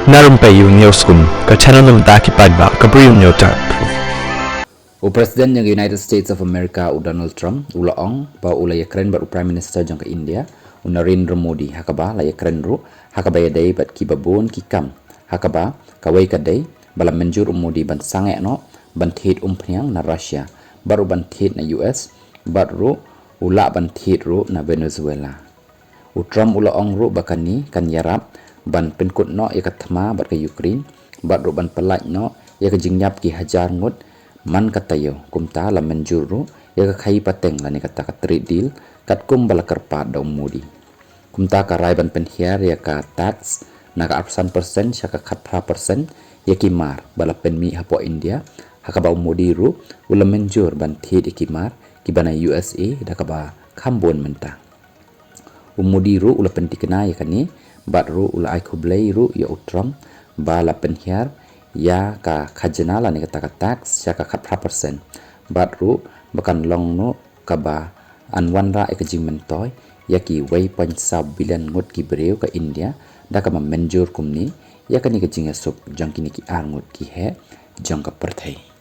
Na Rympei U ke channel nabynta ki paidbah ke Bri U Hynñiewtrep. Presiden yang United States of America Donald Trump ulaong ba ulaya keren ba Prime Minister jang ke India Narendra Modi hakaba laya keren ru hakaba yadai bat ki babon ki kam hakaba kawai kadai bala Mynjur Modi ban sange no ban thied umphniang na Russia baru ban thied na US baru ula ban thied ru na Venezuela. Trump ulaong ru bakani kan yarap ban pynkut no ya kathma bat ke Ukraine baru ban pelaj no ya ke jingmut ki hajar ngut man katayo kumta la Mynjur ru ya ka khai pateng la ni kata ka trade deal kat kum bala karpa daw Modi kumta ka rai ban penhiar ya ka tax na ka 1% sya ka khat 5% ya ki mar bala penmi hapo India hakaba Modi ru ula Mynjur ban thied ki mar ki bana USA da ka ba khambon menta Modi ru ula pentikna ya kani bat ru ula ai Khublei ru ya Trump bala penhiar ya ka khajana la ni kata ka tax ya ka khat 5% bat ru bakan long no ka ba anwan ra e ka jingmut toy ya ki 1.7 billion ngut ki breu ka India da ka Mynjur kumni ya ka ni ka jingasuk jang kini ki ar ngut ki he jang ka perthai